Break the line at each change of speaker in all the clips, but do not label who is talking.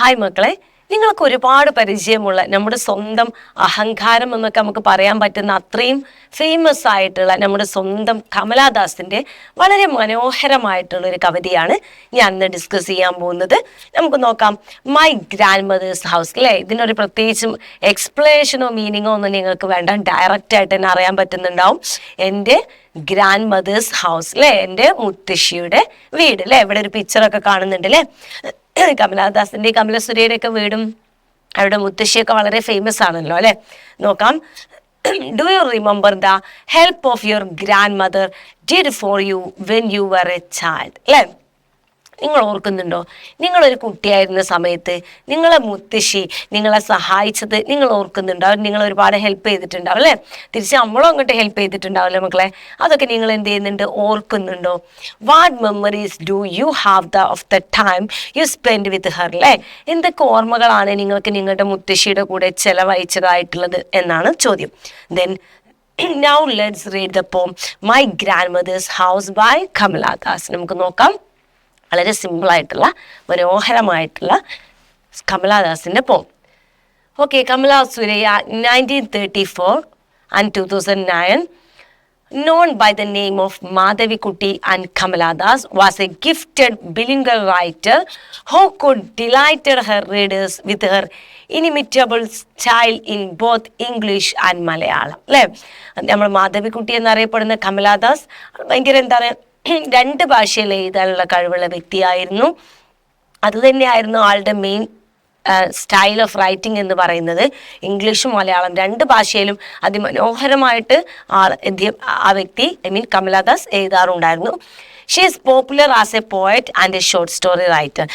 Hi മക്കളെ, നിങ്ങൾക്ക് ഒരുപാട് പരിചയമുള്ള നമ്മുടെ സ്വന്തം അഹങ്കാരം എന്നൊക്കെ നമുക്ക് പറയാൻ പറ്റുന്ന അത്രയും ഫേമസ് ആയിട്ടുള്ള നമ്മുടെ സ്വന്തം കമലാദാസിന്റെ വളരെ മനോഹരമായിട്ടുള്ള ഒരു കവിതയാണ് ഞാൻ ഇന്ന് ഡിസ്കസ് ചെയ്യാൻ പോകുന്നത്. നമുക്ക് നോക്കാം. My grand mothers house. അല്ലേ, ഇതിനൊരു പ്രത്യേകിച്ചും എക്സ്പ്ലനേഷനോ മീനിങ്ങോ ഒന്നും നിങ്ങൾക്ക് വേണ്ട, ഡയറക്റ്റ് ആയിട്ട് തന്നെ അറിയാൻ പറ്റുന്നുണ്ടാവും. എൻ്റെ ഗ്രാൻഡ് മദേഴ്സ് ഹൗസ്, അല്ലേ, എൻ്റെ മുത്തശ്ശിയുടെ വീട്. അല്ലേ, ഇവിടെ ഒരു പിക്ചറൊക്കെ കാണുന്നുണ്ട്. അല്ലേ, കമലാദാസിന്റെ കമലസുരയുടെ ഒക്കെ വീടും അവരുടെ മുത്തശ്ശിയൊക്കെ വളരെ ഫേമസ് ആണല്ലോ. അല്ലെ, നോക്കാം. Do you remember the help of your grandmother did for you when you were a child? അല്ലെ, നിങ്ങൾ ഓർക്കുന്നുണ്ടോ, നിങ്ങളൊരു കുട്ടിയായിരുന്ന സമയത്ത് നിങ്ങളെ മുത്തശ്ശി നിങ്ങളെ സഹായിച്ചത് നിങ്ങൾ ഓർക്കുന്നുണ്ടോ? അവർ നിങ്ങൾ ഒരുപാട് ഹെൽപ്പ് ചെയ്തിട്ടുണ്ടാവും. അല്ലേ, തിരിച്ച് നമ്മളും അങ്ങോട്ട് ഹെൽപ്പ് ചെയ്തിട്ടുണ്ടാവില്ലേ മക്കളെ? അതൊക്കെ നിങ്ങൾ എന്ത് ചെയ്യുന്നുണ്ട്, ഓർക്കുന്നുണ്ടോ? What memories do you have of the time you spend വിത്ത് ഹർ? അല്ലേ, എന്തൊക്കെ ഓർമ്മകളാണ് നിങ്ങൾക്ക് നിങ്ങളുടെ മുത്തശ്ശിയുടെ കൂടെ ചെലവഴിച്ചതായിട്ടുള്ളത് എന്നാണ് ചോദ്യം. Then now let's read the poem My Grandmother's House by Kamala Das. നമുക്ക് നോക്കാം. വളരെ സിമ്പിളായിട്ടുള്ള മനോഹരമായിട്ടുള്ള കമലാദാസിൻ്റെ പോം. Okay, Kamala Surayya 1934 and 2009, known by the name of Madhavikutty and Kamala Das, was a gifted bilingual writer who could delight her readers with her inimitable style in both English and Malayalam. അല്ലേ, നമ്മൾ മാധവിക്കുട്ടി എന്നറിയപ്പെടുന്ന കമലാദാസ് ഭയങ്കര എന്താണ്, രണ്ട് ഭാഷയിൽ എഴുതാനുള്ള കഴിവുള്ള വ്യക്തിയായിരുന്നു. അതുതന്നെയായിരുന്നു ആളുടെ മെയിൻ സ്റ്റൈൽ ഓഫ് റൈറ്റിംഗ് എന്ന് പറയുന്നത്. ഇംഗ്ലീഷും മലയാളം രണ്ട് ഭാഷയിലും അതിമനോഹരമായിട്ട് ആ വ്യക്തി Kamala Das എഴുതാറുണ്ടായിരുന്നു. She is popular as A poet and A short story writer.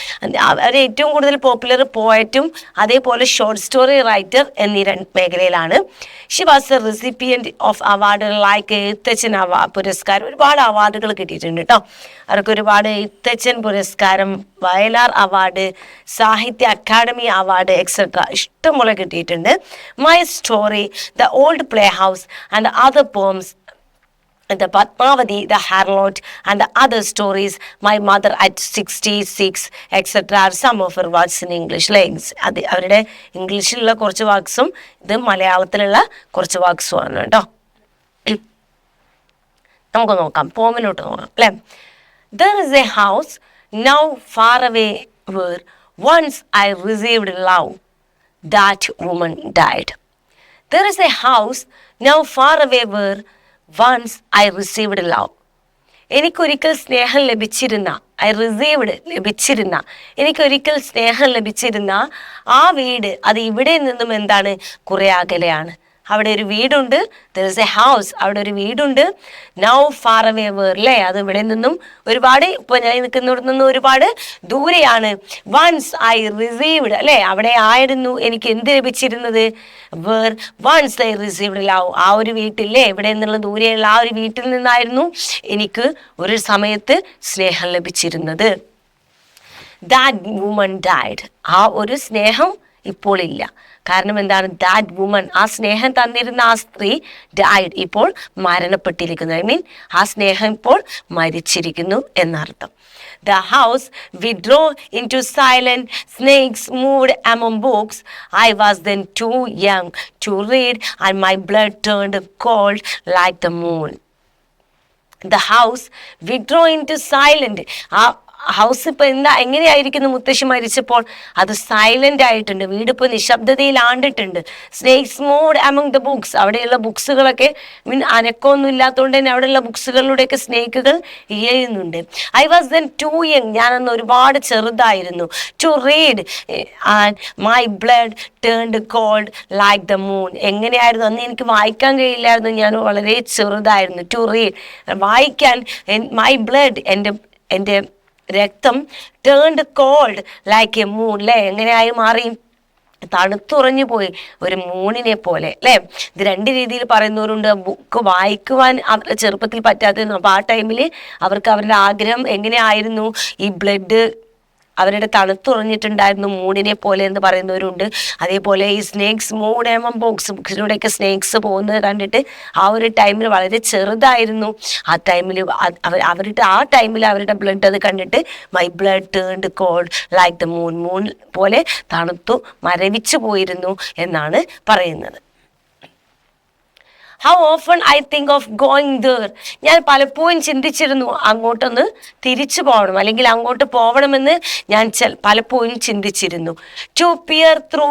അവർ ഏറ്റവും കൂടുതൽ പോപ്പുലർ പോയറ്റും അതേപോലെ ഷോർട്ട് സ്റ്റോറി റൈറ്റർ എന്നീ രണ്ട് മേഖലയിലാണ്. She was a recipient of award like Ezhuthachan പുരസ്കാരം. ഒരുപാട് അവാർഡുകൾ കിട്ടിയിട്ടുണ്ട് കേട്ടോ. അവർക്ക് ഒരുപാട് എഴുത്തച്ഛൻ പുരസ്കാരം, Vayalar award, Sahitya Akademi award etcetera ഇഷ്ടംപോലെ കിട്ടിയിട്ടുണ്ട്. My story, the old play house and other poems, The Padmavati, the Harlot, and the other stories, My Mother at 66, etc. are some of her words in English. അത് അവരുടെ ഇംഗ്ലീഷിലുള്ള കുറച്ച് വാക്സും ഇത് മലയാളത്തിലുള്ള കുറച്ച് വാക്സും ആണ് കേട്ടോ. നമുക്ക് നോക്കാം, പോമിലോട്ട് നോക്കാം. അല്ലേ, There is a house now far away where once I received love. That woman died. There is a house now far away where once I received love. എനിക്കൊരിക്കൽ സ്നേഹം ലഭിച്ചിരുന്ന, എനിക്കൊരിക്കൽ സ്നേഹം ലഭിച്ചിരുന്ന ആ വീട് അത് ഇവിടെ നിന്നും എന്താണ്, കുറെ അകലെയാണ്. അവിടെ ഒരു വീടുണ്ട്. there is a house, അവിടെ ഒരു വീടുണ്ട്. now far away where, അല്ലേ, അത് ഇവിടെ നിന്നും ഒരുപാട്, ഇപ്പൊ ഞാൻ നിൽക്കുന്നിടത്ത് നിന്ന് ഒരുപാട് ദൂരെയാണ്. once I received, അല്ലേ, അവിടെ ആയിരുന്നു എനിക്ക് എന്ത് ലഭിച്ചിരുന്നത്, where once I received love, ആ ഒരു വീട്ടില്ലേ, ഇവിടെ നിന്നുള്ള ദൂരെയുള്ള ആ ഒരു വീട്ടിൽ നിന്നായിരുന്നു എനിക്ക് ഒരു സമയത്ത് സ്നേഹം ലഭിച്ചിരുന്നത്. that woman died, ആ ഒരു സ്നേഹം ഇപ്പോൾ ഇല്ല. കാരണം എന്താണ്, ദാറ്റ് വുമൺ, ആ സ്നേഹം തന്നിരുന്ന ആ സ്ത്രീ ഡൈഡ്, ഇപ്പോൾ മരണപ്പെട്ടിരിക്കുന്നു. ആ സ്നേഹം ഇപ്പോൾ മരിച്ചിരിക്കുന്നു എന്നർത്ഥം. The house withdrew into silence, snakes moved among books. I was then too young to read and my blood turned cold like the moon. The house withdrew into silence. ആ ഹൗസ് ഇപ്പൊ എങ്ങനെയായിരിക്കുന്നു, മുത്തശ്ശി മരിച്ചപ്പോൾ അത് സൈലന്റ് ആയിട്ടുണ്ട്, വീടിപ്പോൾ നിശബ്ദതയിൽ ആണ്ടിട്ടുണ്ട്. Snakes moved among the books, അവിടെയുള്ള ബുക്സുകളൊക്കെ അനക്കമൊന്നും ഇല്ലാത്തതുകൊണ്ട് തന്നെ അവിടെയുള്ള ബുക്സുകളിലൂടെയൊക്കെ സ്നേക്കുകൾ എഴുതുന്നുണ്ട്. I was then too young, ഞാനന്ന് ഒരുപാട് ചെറുതായിരുന്നു. To read and my blood turned cold like the moon. എങ്ങനെയായിരുന്നു, അന്ന് എനിക്ക് വായിക്കാൻ കഴിയില്ലായിരുന്നു, ഞാൻ വളരെ ചെറുതായിരുന്നു. ടു റീഡ്, വായിക്കാൻ, മൈ ബ്ലഡ്, എൻ്റെ രക്തം turned cold like a moon, അല്ലേ, എങ്ങനെയായി മാറി, തണുത്തുറഞ്ഞു പോയി, ഒരു മൂണിനെ പോലെ. അല്ലേ, ഇത് രണ്ട് രീതിയിൽ പറയുന്നവരുണ്ട്. ബുക്ക് വായിക്കുവാൻ അവരുടെ ചെറുപ്പത്തിൽ പറ്റാത്തത്, അപ്പോൾ ആ ടൈമിൽ അവർക്ക് അവരുടെ ആഗ്രഹം എങ്ങനെയായിരുന്നു, ഈ ബ്ലഡ് അവരുടെ തണുത്തുറഞ്ഞിട്ടുണ്ടായിരുന്നു, മൂടിനെ പോലെ എന്ന് പറയുന്നവരുണ്ട്. അതേപോലെ ഈ സ്നേക്സ്, മൂഡ് ബുക്സിലൂടെയൊക്കെ സ്നേക്സ് പോകുന്നത് കണ്ടിട്ട് ആ ഒരു ടൈമിൽ വളരെ ചെറുതായിരുന്നു. ആ ടൈമിൽ അവരുടെ ബ്ലഡ് അത് കണ്ടിട്ട് my blood turned cold like the moon പോലെ തണുത്തു മരവിച്ചു പോയിരുന്നു എന്നാണ് പറയുന്നത്. How often I think of going there. ഞാൻ പലപ്പോഴും ചിന്തിച്ചിരുന്നു അങ്ങോട്ടൊന്ന് തിരിച്ചു പോകണം, അല്ലെങ്കിൽ അങ്ങോട്ട് പോകണമെന്ന് ഞാൻ പലപ്പോഴും ചിന്തിച്ചിരുന്നു. To peer through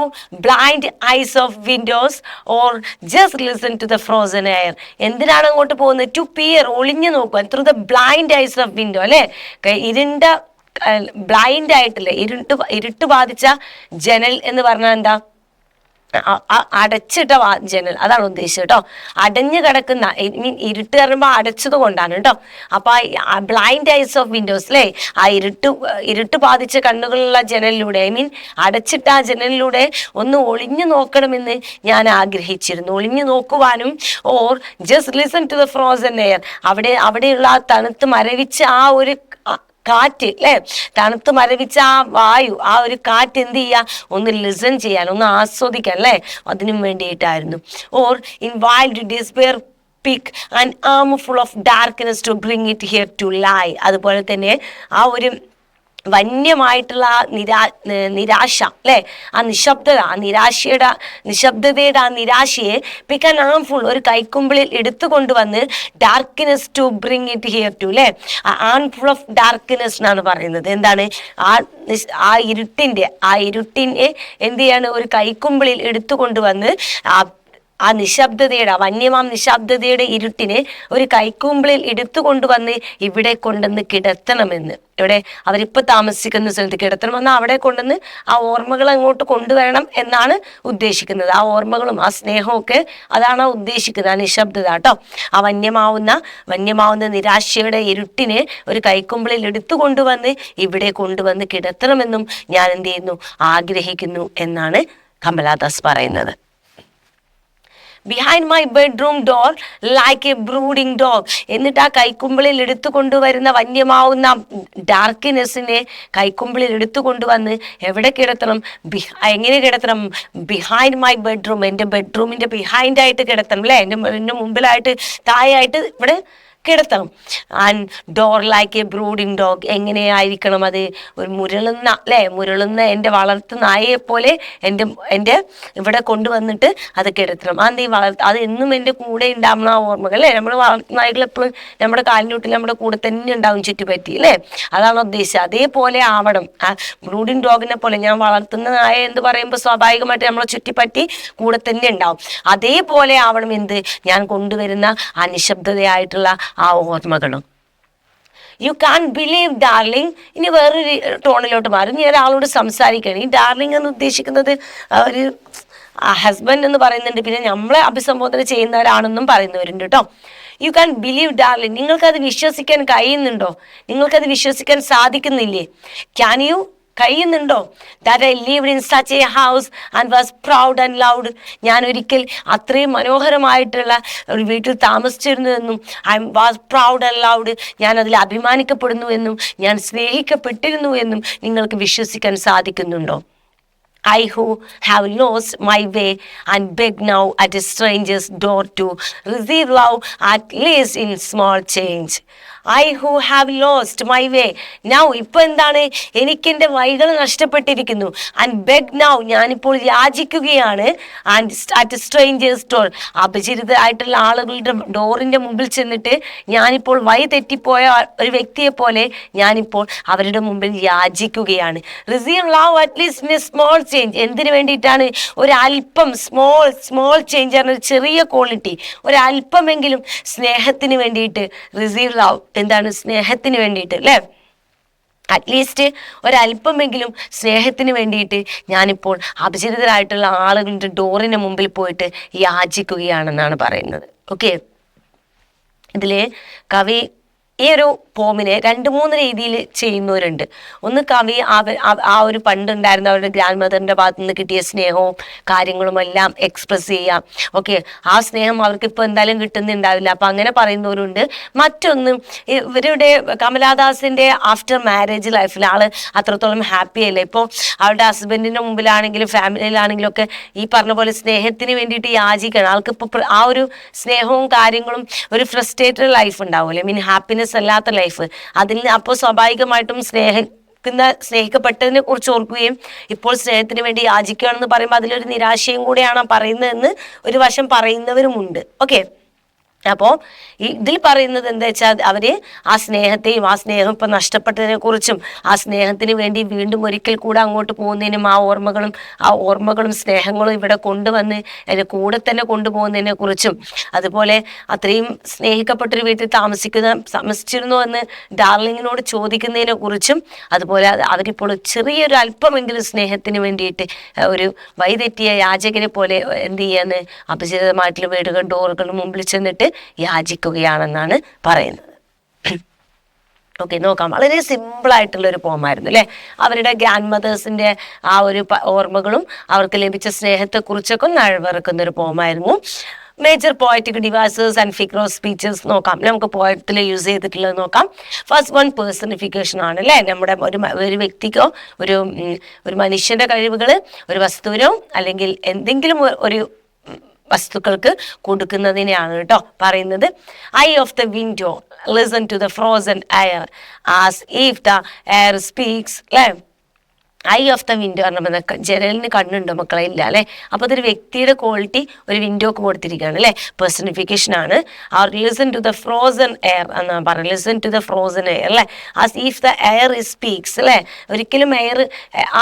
blind eyes of windows or just listen to the frozen air. എന്തിനാണ് അങ്ങോട്ട് പോകുന്നത്? ടു പിയർ, ഒളിഞ്ഞു നോക്കുക, through the blind eyes of window, അല്ലെ, ഇരുണ്ട ബ്ലൈൻഡ് ആയിട്ടില്ലേ, ഇരുട്ട് ബാധിച്ച ജനൽ എന്ന് പറഞ്ഞാൽ എന്താ? അടച്ചിട്ട ജനൽ, അതാണ് ഉദ്ദേശിച്ചത് കേട്ടോ. അടഞ്ഞു കിടക്കുന്ന, ഇരുട്ട് പറയുമ്പോൾ അടച്ചത് കൊണ്ടാണ് കേട്ടോ. അപ്പൊ ബ്ലൈൻഡ് ഐസ് ഓഫ് വിൻഡോസ്, അല്ലേ, ആ ഇരുട്ട് ബാധിച്ച കണ്ണുകളുള്ള ജനലിലൂടെ, അടച്ചിട്ട ആ ജനലിലൂടെ ഒന്ന് ഒളിഞ്ഞു നോക്കണമെന്ന് ഞാൻ ആഗ്രഹിച്ചിരുന്നു. ഒളിഞ്ഞു നോക്കുവാനും, or just listen to the frozen air, അവിടെയുള്ള ആ തണുത്ത് മരവിച്ച ആ ഒരു കാറ്റ്, അല്ലെ, തണുത്ത് മരവിച്ച ആ വായു, ആ ഒരു കാറ്റ് എന്ത് ചെയ്യുക, ഒന്ന് ലിസൺ ചെയ്യാൻ, ഒന്ന് ആസ്വദിക്കാൻ, അല്ലെ, അതിനും വേണ്ടിയിട്ടായിരുന്നു. Or in wild despair pick an armful of darkness to bring it here to lie. അതുപോലെ തന്നെ ആ ഒരു വന്യമായിട്ടുള്ള നിരാശ, അല്ലെ, ആ നിശബ്ദത, നിശബ്ദതയുടെ ആ നിരാശയെ പിക്ക് ആൻ ആംഫുൾ, ഒരു കൈക്കുമ്പിളിൽ എടുത്തു കൊണ്ടുവന്ന് darkness to bring it here to, അല്ലെ, ആംഫുൾ ഓഫ് ഡാർക്ക്നെസ് എന്നാണ് പറയുന്നത്. എന്താണ്? ആ ഇരുട്ടിനെ എന്ത് ചെയ്യാണ്? ഒരു കൈക്കുമ്പിളിൽ എടുത്തു കൊണ്ടുവന്ന് ആ നിശബ്ദതയുടെ, വന്യമാം നിശബ്ദതയുടെ ഇരുട്ടിനെ ഒരു കൈക്കൂമ്പിളിൽ എടുത്തു കൊണ്ടുവന്ന് ഇവിടെ കൊണ്ടുവന്ന് കിടത്തണമെന്ന്. ഇവിടെ അവരിപ്പോൾ താമസിക്കുന്ന സ്ഥലത്ത് കിടത്തണമെന്ന്, അവിടെ കൊണ്ടുവന്ന് ആ ഓർമ്മകൾ അങ്ങോട്ട് കൊണ്ടുവരണം എന്നാണ് ഉദ്ദേശിക്കുന്നത്. ആ ഓർമ്മകളും ആ സ്നേഹവും ഒക്കെ അതാണ് ഉദ്ദേശിക്കുന്നത്, ആ നിശബ്ദത കേട്ടോ. ആ വന്യമാവുന്ന നിരാശയുടെ ഇരുട്ടിനെ ഒരു കൈക്കുമ്പിളിൽ എടുത്തു കൊണ്ടുവന്ന് ഇവിടെ കൊണ്ടുവന്ന് കിടത്തണമെന്നും ഞാൻ എന്ത് ചെയ്യുന്നു? ആഗ്രഹിക്കുന്നു എന്നാണ് കമലാദാസ് പറയുന്നത്. Behind my bedroom door like a brooding dog. എന്നിട്ട് ആ കൈക്കുമ്പിളിൽ എടുത്തു കൊണ്ടുവരുന്ന വന്യമാവുന്ന ഡാർക്ക്നെസ്സിനെ കൈക്കുമ്പിളിൽ എടുത്തു കൊണ്ടുവന്ന് എവിടെ കിടത്തണം? എങ്ങനെ കിടത്തണം? ബിഹൈൻഡ് മൈ ബെഡ്റൂം, എൻ്റെ ബെഡ്റൂമിൻ്റെ ബിഹൈൻഡായിട്ട് കിടത്തണം, അല്ലേ, എൻ്റെ മുമ്പിലായിട്ട്, താഴെയായിട്ട് ഇവിടെ കിടത്തണം. And door like a brooding dog. എങ്ങനെയായിരിക്കണം അത്? ഒരു മുരളുന്ന എൻ്റെ വളർത്തു നായയെ പോലെ എൻ്റെ ഇവിടെ കൊണ്ടുവന്നിട്ട് അത് കിടത്തണം. അത് എന്നും എൻ്റെ കൂടെ ഉണ്ടാവുന്ന ആ ഓർമ്മകൾ, അല്ലേ, നമ്മൾ വളർത്തു നായകൾ എപ്പോഴും നമ്മുടെ കാലിനൊട്ടിൽ നമ്മുടെ കൂടെ തന്നെ ഉണ്ടാവും, ചുറ്റുപറ്റി, അല്ലേ, അതാണ് ഉദ്ദേശിച്ചത്. അതേപോലെ ആവണം. ആ ബ്രൂഡിങ് ഡോഗിനെ പോലെ, ഞാൻ വളർത്തുന്ന നായ എന്ന് പറയുമ്പോൾ സ്വാഭാവികമായിട്ട് നമ്മളെ ചുറ്റിപ്പറ്റി കൂടെ തന്നെ ഉണ്ടാവും. അതേപോലെ ആവണം എന്ത്? ഞാൻ കൊണ്ടുവരുന്ന ആ നിശബ്ദതയായിട്ടുള്ള ആ ഓർമ്മകളും. You can believe darling. ഇനി വേറൊരു ടോണിലോട്ട് മാറി. ഇനി ഒരാളോട് സംസാരിക്കുകയാണ്. ഈ ഡാർലിംഗ് എന്ന് ഉദ്ദേശിക്കുന്നത് ഒരു ഹസ്ബൻഡ് എന്ന് പറയുന്നുണ്ട്, പിന്നെ നമ്മളെ അഭിസംബോധന ചെയ്യുന്നവരാണെന്നും പറയുന്നവരുണ്ട് കേട്ടോ. You can believe darling. നിങ്ങൾക്കത് വിശ്വസിക്കാൻ കഴിയുന്നുണ്ടോ? നിങ്ങൾക്കത് വിശ്വസിക്കാൻ സാധിക്കുന്നില്ലേ? Can you? കഴിയുന്നുണ്ടോ? That I lived in such a house and was proud and loud. ഞാൻ ഒരിക്കൽ അത്രയും മനോഹരമായിട്ടുള്ള ഒരു വീട്ടിൽ താമസിച്ചിരുന്നു എന്നും, I was proud and loud, ഞാൻ അതിൽ അഭിമാനിക്കപ്പെടുന്നു എന്നും, ഞാൻ സ്നേഹിക്കപ്പെട്ടിരുന്നു എന്നും നിങ്ങൾക്ക് വിശ്വസിക്കാൻ സാധിക്കുന്നുണ്ടോ? I who have lost my way and beg now at a stranger's door to receive love at least in small change. I who have lost my way now. ഇപ്പൊ എന്താണ്? എനിക്കെൻ്റെ വഴികൾ നഷ്ടപ്പെട്ടിരിക്കുന്നു. ആൻഡ് ബെഗ് നൗ, ഞാനിപ്പോൾ യാചിക്കുകയാണ്. And at strangers door, അപരിചിതരായിട്ടുള്ള ആളുകളുടെ ഡോറിൻ്റെ മുമ്പിൽ ചെന്നിട്ട് ഞാനിപ്പോൾ വഴി തെറ്റിപ്പോയ ഒരു വ്യക്തിയെ പോലെ ഞാനിപ്പോൾ അവരുടെ മുമ്പിൽ യാചിക്കുകയാണ്. Receive love at least in a small change. എന്തിനു വേണ്ടിയിട്ടാണ്? ഒരല്പം, സ്മോൾ ചേഞ്ച് ആണ്, ഒരു ചെറിയ ക്വാളിറ്റി, ഒരല്പമെങ്കിലും സ്നേഹത്തിന് വേണ്ടിയിട്ട്. റിസീവ് ലവ് എന്താണ്? സ്നേഹത്തിന് വേണ്ടിയിട്ട്, അല്ലേ, അറ്റ്ലീസ്റ്റ് ഒരല്പമെങ്കിലും സ്നേഹത്തിന് വേണ്ടിയിട്ട് ഞാനിപ്പോൾ അപരിചിതരായിട്ടുള്ള ആളുകളുടെ ഡോറിന് മുമ്പിൽ പോയിട്ട് യാചിക്കുകയാണെന്നാണ് പറയുന്നത്. ഓക്കെ, ഇതിലെ കവി ഈ ഒരു പോമിനെ 2-3 രീതിയിൽ ചെയ്യുന്നവരുണ്ട്. ഒന്ന് കവി ആ ഒരു പണ്ടുണ്ടായിരുന്ന അവരുടെ ഗ്രാൻഡ് മദറിന്റെ ഭാഗത്തു നിന്ന് കിട്ടിയ സ്നേഹവും കാര്യങ്ങളും എല്ലാം എക്സ്പ്രസ് ചെയ്യാം. ഓക്കെ, ആ സ്നേഹം അവർക്ക് ഇപ്പൊ എന്തായാലും കിട്ടുന്നുണ്ടാവില്ല, അപ്പൊ അങ്ങനെ പറയുന്നവരുണ്ട്. മറ്റൊന്ന്, ഇവരുടെ കമലാദാസിന്റെ ആഫ്റ്റർ മാരേജ് ലൈഫിൽ ആള് അത്രത്തോളം ഹാപ്പി അല്ലേ. ഇപ്പോൾ അവരുടെ ഹസ്ബൻഡിന്റെ മുമ്പിലാണെങ്കിലും ഫാമിലിയിലാണെങ്കിലും ഒക്കെ ഈ പറഞ്ഞ പോലെ സ്നേഹത്തിന് വേണ്ടിയിട്ട് യാചിക്കണം. ആൾക്ക് ഇപ്പൊ ആ ഒരു സ്നേഹവും കാര്യങ്ങളും ഒരു ഫ്രസ്ട്രേറ്റഡ് ലൈഫ് ഉണ്ടാവുമല്ലേ, മീൻ ഹാപ്പിനെസ് അല്ലാത്ത ലൈഫ്. അതിൽ അപ്പോൾ സ്വാഭാവികമായിട്ടും സ്നേഹിക്കപ്പെട്ടതിനെ കുറിച്ച് ഓർക്കുകയും ഇപ്പോൾ സ്നേഹത്തിന് വേണ്ടി യാചിക്കുകയാണെന്ന് പറയുമ്പോൾ അതിലൊരു നിരാശയും കൂടെയാണ് പറയുന്നതെന്ന് ഒരു വശം പറയുന്നവരുമുണ്ട്. ഓക്കെ, അപ്പോൾ ഇതിൽ പറയുന്നത് എന്താ വെച്ചാൽ അവര് ആ സ്നേഹത്തെയും ആ സ്നേഹം ഇപ്പൊ നഷ്ടപ്പെട്ടതിനെ കുറിച്ചും ആ സ്നേഹത്തിന് വേണ്ടി വീണ്ടും ഒരിക്കൽ കൂടെ അങ്ങോട്ട് പോകുന്നതിനും ആ ഓർമ്മകളും സ്നേഹങ്ങളും ഇവിടെ കൊണ്ടുവന്ന് അതിന്റെ കൂടെ തന്നെ കൊണ്ടുപോകുന്നതിനെ കുറിച്ചും, അതുപോലെ അത്രയും സ്നേഹിക്കപ്പെട്ടൊരു വീട്ടിൽ താമസിച്ചിരുന്നു എന്ന് ഡാർലിങ്ങിനോട് ചോദിക്കുന്നതിനെ കുറിച്ചും, അതുപോലെ അവരിപ്പോൾ ചെറിയൊരു അല്പമെങ്കിലും സ്നേഹത്തിന് വേണ്ടിയിട്ട് ഒരു വഴിതെറ്റിയ യാചകനെ പോലെ എന്ത് ചെയ്യാന്ന് അപരിചിതമായിട്ടുള്ള വീടുകൾ ഡോറുകളുടെ മുമ്പിൽ ചെന്നിട്ട് യാചിക്കുകയാണെന്നാണ് പറയുന്നത്. ഓക്കെ, നോക്കാം. വളരെ സിമ്പിൾ ആയിട്ടുള്ള ഒരു പോമായിരുന്നു അല്ലെ. അവരുടെ ഗ്രാൻഡ് മദേഴ്സിന്റെ ആ ഒരു ഓർമ്മകളും അവർക്ക് ലഭിച്ച സ്നേഹത്തെ കുറിച്ചൊക്കെ നഴവിറക്കുന്ന ഒരു പോമായിരുന്നു. Major poetic devices and figure of speeches നോക്കാം. നമുക്ക് പോയറ്റിൽ യൂസ് ചെയ്തിട്ടുള്ളത് നോക്കാം. ഫസ്റ്റ് വൺ പേഴ്സണിഫിക്കേഷൻ ആണ് അല്ലെ. നമ്മുടെ ഒരു വ്യക്തിക്കോ ഒരു മനുഷ്യന്റെ കഴിവുകൾ ഒരു വസ്തുവിനോ അല്ലെങ്കിൽ എന്തെങ്കിലും ഒരു വസ്തുക്കൾക്ക് കൊടുക്കുന്നതിനെയാണ് കേട്ടോ പറയുന്നത്. Eye of the window listen to the frozen air as if the air speaks അല്ലേ. ഐ ഓഫ് ദ വിൻഡോ പറഞ്ഞപ്പോൾ ജനലിന് കണ്ണുണ്ടോ മക്കളെ? ഇല്ല അല്ലെ. അപ്പൊ അതൊരു വ്യക്തിയുടെ ക്വാളിറ്റി ഒരു വിൻഡോക്ക് കൊടുത്തിരിക്കുകയാണ് അല്ലെ, പേഴ്സണിഫിക്കേഷൻ ആണ്. Or listen to the frozen air എന്നാ പറയുന്നത്. Listen to the frozen air അല്ലെ, as if the air speaks അല്ലെ. ഒരിക്കലും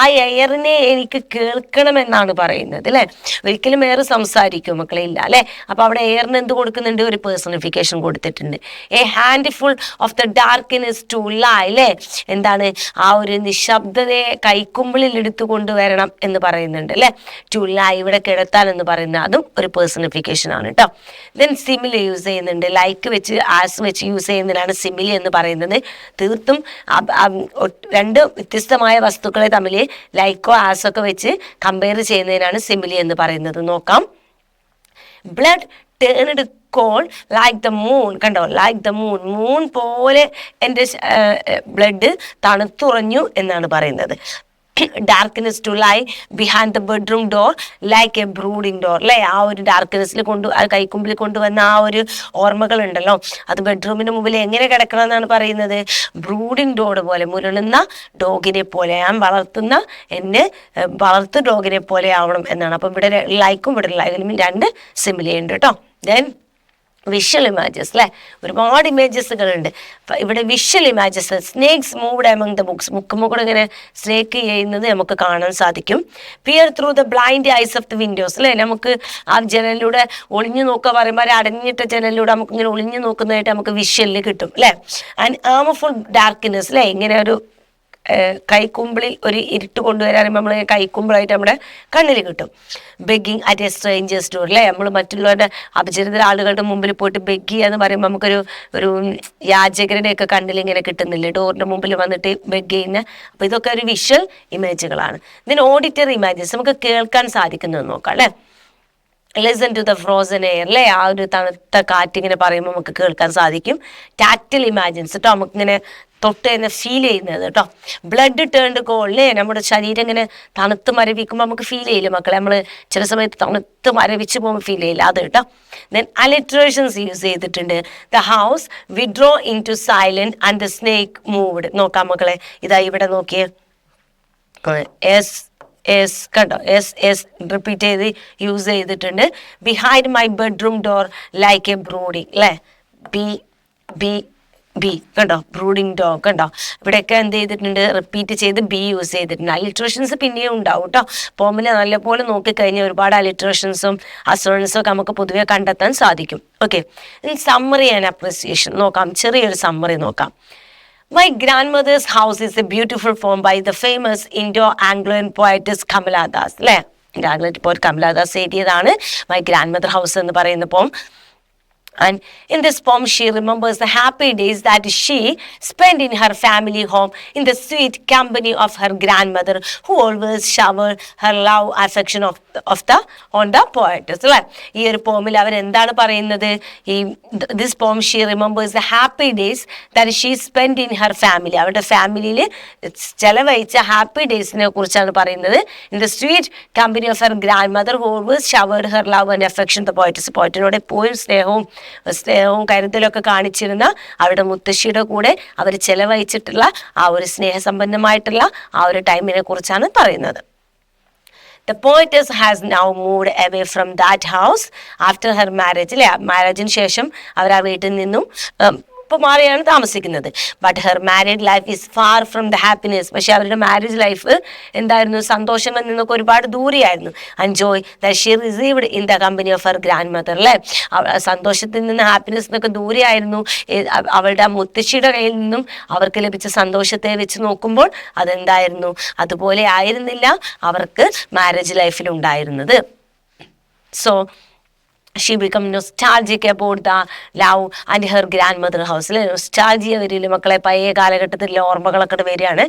ആ എയറിനെ എനിക്ക് കേൾക്കണമെന്നാണ് പറയുന്നത് അല്ലെ. ഒരിക്കലും എയർ സംസാരിക്കും മക്കളെ? ഇല്ല അല്ലെ. അപ്പൊ അവിടെ എയറിന് എന്ത് കൊടുക്കുന്നുണ്ട്? ഒരു പേഴ്സണിഫിക്കേഷൻ കൊടുത്തിട്ടുണ്ട്. A handful of the darkness to lie അല്ലെ. എന്താണ് ആ ഒരു നിശബ്ദതയെ കൈക്കുമ്പിളിൽ എടുത്തു കൊണ്ടുവരണം എന്ന് പറയുന്നുണ്ട് അല്ലെ. ടു ലൈ ഇവിടെ കിടത്താൻ എന്ന് പറയുന്നത് അതും ഒരു പേഴ്സണിഫിക്കേഷൻ ആണ് കേട്ടോ. ദെൻ സിമിലി യൂസ് ചെയ്യുന്നുണ്ട്. ലൈക്ക് വെച്ച് ആസ് വെച്ച് യൂസ് ചെയ്യുന്നതിനാണ് സിമിലി എന്ന് പറയുന്നത്. തീർത്തും രണ്ട് വ്യത്യസ്തമായ വസ്തുക്കളെ തമ്മിൽ ലൈക്കോ ആസോ ഒക്കെ വെച്ച് കമ്പയർ ചെയ്യുന്നതിനാണ് സിമിലി എന്ന് പറയുന്നത്. നോക്കാം. Blood turned cold like the moon. കണ്ടോ, ലൈക്ക് ദ മൂൺ പോലെ എൻ്റെ ബ്ലഡ് തണുത്തുറഞ്ഞു എന്നാണ് പറയുന്നത്. Darkness to lie behind the bedroom door like a brooding door അല്ലെ. ആ ഒരു ഡാർക്ക്നെസ്സിൽ കൈക്കുമ്പിൽ കൊണ്ടുവന്ന ആ ഒരു ഓർമ്മകൾ ഉണ്ടല്ലോ, അത് ബെഡ്റൂമിന് മുമ്പിൽ എങ്ങനെ കിടക്കണം എന്നാണ് പറയുന്നത്? ബ്രൂഡിംഗ് ഡോർ പോലെ, മുരളുന്ന ഡോഗിനെ പോലെ, ഞാൻ വളർത്തു ഡോഗിനെ പോലെ ആവണം എന്നാണ്. അപ്പം ഇവിടെ ലൈക്കും ഇവിടെ ലൈക്കും രണ്ട് സിമിലി ഉണ്ട് കേട്ടോ. ദെൻ വിഷ്വൽ ഇമേജസ് അല്ലെ. ഒരുപാട് ഇമേജസുകളുണ്ട് ഇവിടെ. Visual images, snakes moved among the books. മുക്കുമ്പോൾ ഇങ്ങനെ സ്നേക്ക് ചെയ്യുന്നത് നമുക്ക് കാണാൻ സാധിക്കും. Peer through the blind eyes of the windows അല്ലെ. നമുക്ക് ആ ജനലിലൂടെ ഒളിഞ്ഞു നോക്കുക പറയുമ്പോൾ അടഞ്ഞിട്ട ജനലിലൂടെ നമുക്ക് ഇങ്ങനെ ഒളിഞ്ഞു നോക്കുന്നതായിട്ട് നമുക്ക് വിഷ്വലിൽ കിട്ടും അല്ലെ. ആൻഡ് ആമഫുൾ ഡാർക്ക്നെസ് അല്ലെ. ഇങ്ങനെ ഒരു കൈക്കുമ്പിളിൽ ഒരു ഇരുട്ട് കൊണ്ടുവരാൻ നമ്മൾ കൈക്കുമ്പിളായിട്ട് നമ്മുടെ കണ്ണിൽ കിട്ടും. Begging at A strangers door അല്ലേ. നമ്മൾ മറ്റുള്ളവരുടെ അപരിചിത ആളുകളുടെ മുമ്പിൽ പോയിട്ട് ബെഗ് ചെയ്യുക എന്ന് പറയുമ്പോൾ നമുക്കൊരു യാചകരുടെ ഒക്കെ കണ്ണിൽ ഇങ്ങനെ കിട്ടുന്നില്ലേ, ഡോറിന്റെ മുമ്പിൽ വന്നിട്ട് ബെഗ് ചെയ്യുന്ന. അപ്പൊ ഇതൊക്കെ ഒരു വിഷ്വൽ ഇമേജുകളാണ്. ഇതിന് ഓഡിറ്ററി ഇമേജസ്, നമുക്ക് കേൾക്കാൻ സാധിക്കുന്നത് നോക്കാം അല്ലെ. Listen to the frozen air അല്ലേ. ആ ഒരു തണുത്ത കാറ്റിങ്ങനെ പറയുമ്പോൾ നമുക്ക് കേൾക്കാൻ സാധിക്കും. ടാക്റ്റിൽ ഇമാജിൻസ് കേട്ടോ, നമുക്കിങ്ങനെ തൊട്ട് തന്നെ ഫീൽ ചെയ്യുന്നത് കേട്ടോ. ബ്ലഡ് ടേൺഡ് കോൾഡ് അല്ലേ. നമ്മുടെ ശരീരം ഇങ്ങനെ തണുത്ത് മരവിക്കുമ്പോൾ നമുക്ക് ഫീൽ ചെയ്യില്ല മക്കളെ. നമ്മൾ ചില സമയത്ത് തണുത്ത് മരവിച്ച് പോകുമ്പോൾ ഫീൽ ചെയ്യില്ല, അത് കേട്ടോ. ദെൻ അലിട്രേഷൻസ് യൂസ് ചെയ്തിട്ടുണ്ട്. The house withdrew into silent and the snake moved. നോക്കാം മക്കളെ, ഇതാ ഇവിടെ നോക്കിയേ, കണ്ടോ, റിപ്പീറ്റ് ചെയ്ത് യൂസ് ചെയ്തിട്ടുണ്ട്. Behind my bedroom door like a brooding അല്ലേ. ബി കണ്ടോ, ബ്രൂഡിങ് ഡോഗ് കണ്ടോ. ഇവിടെയൊക്കെ എന്ത് ചെയ്തിട്ടുണ്ട്, റിപ്പീറ്റ് ചെയ്ത് ബി യൂസ് ചെയ്തിട്ടുണ്ട്. അലിട്രേഷൻസ് പിന്നെയും ഉണ്ടാവും കേട്ടോ. പോമിൽ നല്ലപോലെ നോക്കിക്കഴിഞ്ഞാൽ ഒരുപാട് അലിട്രേഷൻസും അസോണൻസും ഒക്കെ നമുക്ക് പൊതുവെ കണ്ടെത്താൻ സാധിക്കും. ഓക്കെ, സമ്മറി ആൻഡ് അപ്രിസിയേഷൻ നോക്കാം. ചെറിയൊരു സമ്മറി നോക്കാം. My grandmother's house is a beautiful poem by the famous Indo-Angloan poetess Kamala Das അല്ലേ. Anglo poet Kamala Das എഴുതിയതാണ് മൈ ഗ്രാൻഡ് മദർ ഹൗസ് എന്ന് പറയുന്ന പോം. And in this poem, she remembers the happy days that she spent in her family home in the sweet company of her grandmother, who always showered her love affection on the poetess. അല്ലേ? ഈ ഒരു പോമിൽ അവർ എന്താണ് പറയുന്നത്? ഈ this poem she remembers the happy days that she spend in her family. അവരുടെ ഫാമിലിയിൽ ചെലവഴിച്ച happy ഡേയ്സിനെ കുറിച്ചാണ് പറയുന്നത്. In the sweet company of her grand mother who always showered her love and affection the poetess. പോയറ്റിനോട് എപ്പോഴും സ്നേഹവും കരുതലൊക്കെ കാണിച്ചിരുന്ന അവരുടെ മുത്തശ്ശിയുടെ കൂടെ അവർ ചെലവഴിച്ചിട്ടുള്ള ആ ഒരു സ്നേഹസമ്പന്നമായിട്ടുള്ള ആ ഒരു ടൈമിനെ കുറിച്ചാണ് പറയുന്നത്. The poetess has now moved away from that house after her marriage. അല്ലെ, മാരേജിന് ശേഷം അവർ ആ വീട്ടിൽ നിന്നും ഇപ്പോൾ മാറിയാണ് താമസിക്കുന്നത്. But her married life is far from the happiness. പക്ഷെ അവരുടെ മാരേജ് ലൈഫ് എന്തായിരുന്നു? സന്തോഷങ്ങളിൽ നിന്നൊക്കെ ഒരുപാട് ദൂരെയായിരുന്നു. And joy that she received in the company of her grand mother. അല്ലേ, സന്തോഷത്തിൽ നിന്ന് ഹാപ്പിനെസ് എന്നൊക്കെ ദൂരെയായിരുന്നു. അവളുടെ മുത്തശ്ശിയുടെ കയ്യിൽ നിന്നും അവർക്ക് ലഭിച്ച സന്തോഷത്തെ വെച്ച് നോക്കുമ്പോൾ അതെന്തായിരുന്നു? അതുപോലെ ആയിരുന്നില്ല അവർക്ക് മാരേജ് ലൈഫിൽ ഉണ്ടായിരുന്നത്. So she become nostalgic about the love and her grandmother house. അല്ലെ, നൊസ്റ്റാൾജിയ വരില്ല മക്കളെ, പഴയ കാലഘട്ടത്തിലെ ഓർമ്മകളൊക്കെ വരികയാണ്.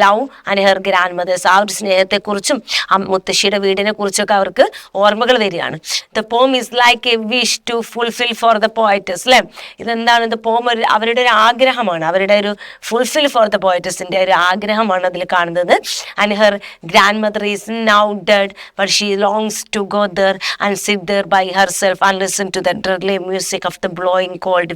Love and her grandmother's, ആ ഒരു സ്നേഹത്തെക്കുറിച്ചും മുത്തശ്ശിയുടെ വീടിനെ കുറിച്ചൊക്കെ അവർക്ക് ഓർമ്മകൾ വരികയാണ്. The poem is like a wish to fulfil for the poetess. അല്ലെ, ഇതെന്താണ്? ദ പോം അവരുടെ ഒരു ആഗ്രഹമാണ്, അവരുടെ ഒരു ഫുൾഫിൽ ഫോർ ദ പോയറ്റസിന്റെ ഒരു ആഗ്രഹമാണ് അതിൽ കാണുന്നത്. And her grandmother is now dead but she longs to go there and sit there by herself and listen to the dreary music of the blowing cold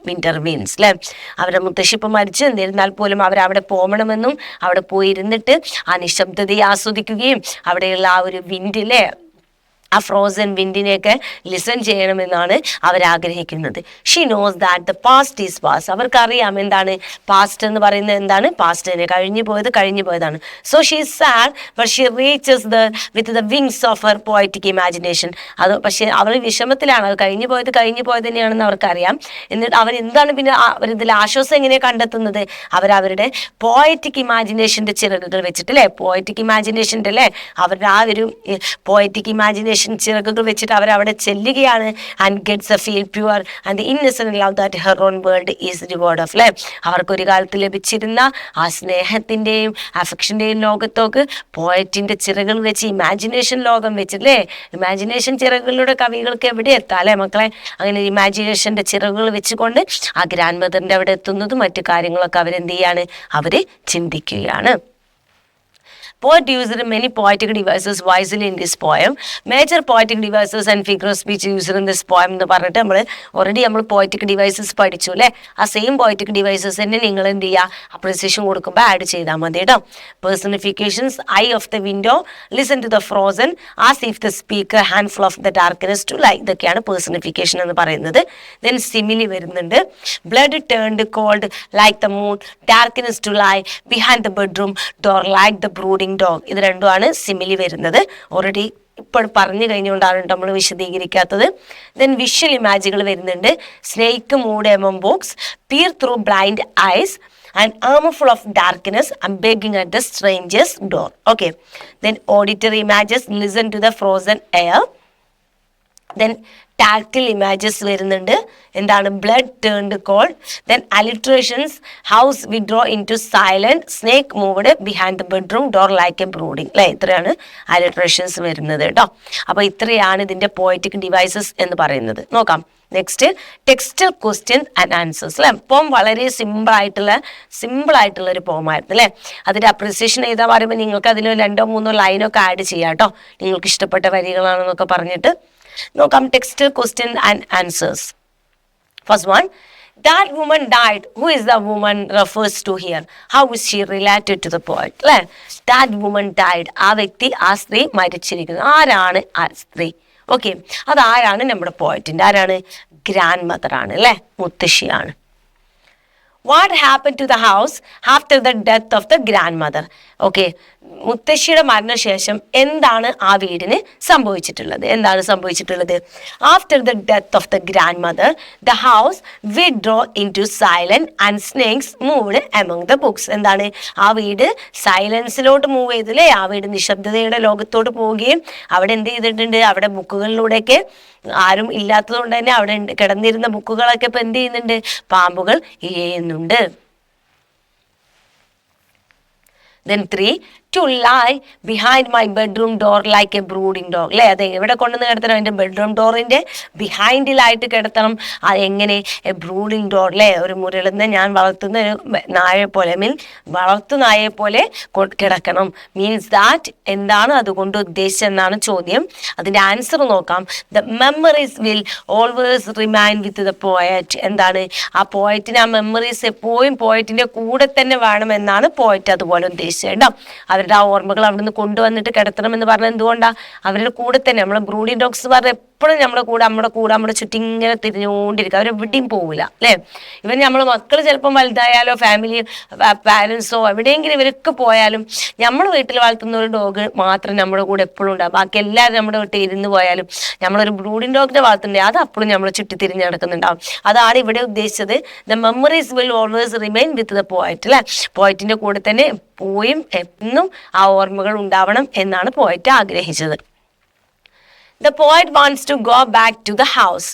winter winds. അല്ലെ, അവരുടെ മുത്തശ്ശി ഇപ്പം മരിച്ചു, എന്നിരുന്നാൽ പോലും അവരവിടെ പോകണമെന്നും അവിടെ പോയിരുന്നിട്ട് ആ നിശബ്ദതയെ ആസ്വദിക്കുകയും അവിടെയുള്ള ആ ഒരു വിൻഡിലെ ആ ഫ്രോസൺ വിൻഡിനെയൊക്കെ ലിസൺ ചെയ്യണമെന്നാണ് അവരാഗ്രഹിക്കുന്നത്. She knows that the past is past. അവർക്കറിയാം എന്താണ് പാസ്റ്റ് എന്ന് പറയുന്നത്, എന്താണ് പാസ്റ്റ് തന്നെ, കഴിഞ്ഞു പോയതാണ്. So she is sad but she reaches the with the wings of her poetic imagination. അത് പക്ഷേ അവർ വിഷമത്തിലാണ്, അത് കഴിഞ്ഞു പോയത് തന്നെയാണെന്ന് അവർക്കറിയാം. എന്നിട്ട് അവരെന്താണ് പിന്നെ അവരിതിൽ ആശ്വാസം എങ്ങനെയാണ് കണ്ടെത്തുന്നത്? അവരവരുടെ പോയറ്റിക് ഇമാജിനേഷൻ്റെ ചിറകുകൾ വെച്ചിട്ട്, അല്ലേ, പോയറ്റിക് ഇമാജിനേഷൻ്റെ അല്ലേ, അവരുടെ ആ ഒരു പോയറ്റിക് ഇമാജിനേഷൻ ചിറകുകൾ വെച്ചിട്ട് അവരവിടെ ചെല്ലുകയാണ്. And gets A feel pure and Innocent love that her own world is reward of. അല്ലേ, അവർക്കൊരു കാലത്ത് ലഭിച്ചിരുന്ന ആ സ്നേഹത്തിൻ്റെയും അഫെക്ഷൻ്റെയും ലോകത്തോക്ക് പോയറ്റിൻ്റെ ചിറകുകൾ വെച്ച്, ഇമാജിനേഷൻ ലോകം വെച്ചില്ലേ, ഇമാജിനേഷൻ ചിറകുകളിലൂടെ കവികൾക്ക് എവിടെ എത്താം അല്ലേ മക്കളെ? അങ്ങനെ ഇമാജിനേഷൻ്റെ ചിറകുകൾ വെച്ചുകൊണ്ട് ആ ഗ്രാൻഡ് മദറിൻ്റെ അവിടെ എത്തുന്നതും മറ്റു കാര്യങ്ങളൊക്കെ അവരെന്ത് ചെയ്യാണ്? അവർ ചിന്തിക്കുകയാണ്. Poet used many poetic devices wisely in this poem. Major poetic devices and figure of speech used in this poem എന്ന് പറഞ്ഞിട്ട് നമ്മൾ പോയറ്റിക് ഡിവൈസസ് പഠിച്ചു അല്ലേ? ആ സെയിം പോയറ്റിക് ഡിവൈസസ് തന്നെ നിങ്ങൾ എന്ത് ചെയ്യുക? അപ്രിസിയേഷൻ കൊടുക്കുമ്പോൾ ആഡ് ചെയ്താൽ മതി കേട്ടോ. Personifications, eye of the window, listen to the frozen, as if the speaker, handful of the darkness to light. ഇതൊക്കെയാണ് പേഴ്സണിഫിക്കേഷൻ എന്ന് പറയുന്നത്. ദെൻ സിമിലി വരുന്നുണ്ട്. Blood turned cold like the moon, darkness to lie behind the bedroom door like the brooding dog. ഇത് രണ്ടുമാണ് simile വരുന്നത്. Already ഇപ്പോൾ പറഞ്ഞു കഴിഞ്ഞുകൊണ്ടാണ് നമ്മൾ വിശദീകരിക്കാത്തത്. ദെൻ വിഷ്വൽ ഇമാജുകൾ വരുന്നുണ്ട്. Snake moved among books, peer through blind eyes and armful of darkness and begging at the stranger's door. Okay. Then auditory images, listen to the frozen air. Then tactile images വരുന്നുണ്ട്. എന്താണ്? Blood turned cold. Then alliterations, house withdrew into silent, snake moved behind the bedroom door like a brooding. അല്ലേ, ഇത്രയാണ് അലിട്രേഷൻസ് വരുന്നത് കേട്ടോ. അപ്പോൾ ഇത്രയാണ് ഇതിൻ്റെ poetic devices എന്ന് പറയുന്നത്. നോക്കാം. Next textual question and answers. അല്ലേ, പോം വളരെ സിമ്പിളായിട്ടുള്ള ഒരു പോമായിരുന്നു അല്ലേ. അതിൻ്റെ അപ്രിസിയേഷൻ എഴുതാൻ പറയുമ്പോൾ നിങ്ങൾക്ക് അതിൽ 2-3 ലൈനൊക്കെ ആഡ് ചെയ്യാം കേട്ടോ, നിങ്ങൾക്ക് ഇഷ്ടപ്പെട്ട വരികളാണെന്നൊക്കെ പറഞ്ഞിട്ട്. നോക്കാം. Text question and answers. First one, that woman died. Who is the woman refers to here? How is she related to the poet? അല്ലേ, that woman died. ആ വ്യക്തി, ആ സ്ത്രീ മരിച്ചിരിക്കുന്നു. ആരാണ് ആ സ്ത്രീ? ഓക്കെ, അതാരാണ്? നമ്മുടെ പോയറ്റിൻ്റെ ആരാണ്? ഗ്രാൻഡ് മദർ ആണ് അല്ലേ, മുത്തശ്ശിയാണ്. What happened to the house after the death of the grandmother? Okay, മുത്തശ്ശിയുടെ മരണശേഷം എന്താണ് ആ വീടിന് സംഭവിച്ചിട്ടുള്ളത്? After the death of the grand mother the house withdrew into silent and snakes moved among the books. എന്താണ്? ആ വീട് സൈലൻസിലോട്ട് move ചെയ്തു അല്ലേ? ആ വീട് നിശബ്ദതയുടെ ലോകത്തോട്ട് പോവുകയും അവിടെ എന്ത് ചെയ്തിട്ടുണ്ട്? അവിടെ ബുക്കുകളിലൂടെയൊക്കെ ആരും ഇല്ലാത്തത് കൊണ്ട് തന്നെ അവിടെ കിടന്നിരുന്ന ബുക്കുകളൊക്കെ ഇപ്പൊ എന്ത് ചെയ്യുന്നുണ്ട്? പാമ്പുകൾ ഇഴയുന്നുണ്ട്. Then 3, to lie behind my bedroom door like a brooding dog. അല്ലേ? അത് എവിടെ കൊണ്ടുവന്ന് കിടത്തണം? എൻ്റെ ബെഡ്റൂം ഡോറിൻ്റെ ബിഹൈൻഡിലായിട്ട് കിടത്തണം. അത് എങ്ങനെ? എ ബ്രൂഡിങ് ഡോർ അല്ലേ? ഒരു മുരളുന്ന ഞാൻ വളർത്തുന്ന ഒരു നായയെ പോലെ വളർത്തു നായയെ പോലെ കിടക്കണം. മീൻസ് ദാറ്റ് എന്താണ് അതുകൊണ്ട് ഉദ്ദേശിച്ചെന്നാണ് ചോദ്യം. അതിൻ്റെ ആൻസർ നോക്കാം. The memories will always remain with the poet. എന്താണ്? ആ പോയറ്റിന് ആ മെമ്മറീസ് എപ്പോഴും പോയറ്റിൻ്റെ കൂടെ തന്നെ വേണമെന്നാണ് പോയറ്റ് അതുപോലെ ഉദ്ദേശിച്ചത് കേട്ടോ. അവരുടെ ആ ഓർമ്മകൾ അവിടുന്ന് കൊണ്ടുവന്നിട്ട് കിടത്തണമെന്ന് പറഞ്ഞാൽ എന്തുകൊണ്ടാണ്? അവരുടെ കൂടെ തന്നെ നമ്മളെ ബ്രൂഡിംഗ് ഡോഗ്സ് പറഞ്ഞ എപ്പോഴും നമ്മുടെ ചുറ്റും ഇങ്ങനെ തിരിഞ്ഞുകൊണ്ടിരിക്കുക. അവരെവിടെയും പോവില്ല അല്ലേ? ഇവൻ നമ്മളെ മക്കൾ ചിലപ്പം വലുതായാലോ ഫാമിലി പാരൻസോ എവിടെയെങ്കിലും ഇവരൊക്കെ പോയാലും നമ്മൾ വീട്ടിൽ വളർത്തുന്ന ഒരു ഡോഗ് മാത്രം നമ്മുടെ കൂടെ എപ്പോഴും ഉണ്ടാകും. ബാക്കി എല്ലാവരും നമ്മുടെ വീട്ടിൽ ഇരുന്ന് പോയാലും നമ്മളൊരു ബ്രൂഡിംഗ് ഡോഗിനെ വളർത്തുന്നുണ്ട്, അത് അപ്പോഴും നമ്മൾ ചുറ്റി തിരിഞ്ഞ് നടക്കുന്നുണ്ടാവും. അതാണ് ഇവിടെ ഉദ്ദേശിച്ചത്. The memories will always remain with the poet അല്ലെ? പോയറ്റിന്റെ കൂടെ തന്നെ എപ്പോഴും എന്നും ആ ഓർമ്മകൾ ഉണ്ടാവണം എന്നാണ് പോയറ്റ് ആഗ്രഹിച്ചത്. The poet wants to go back to the house.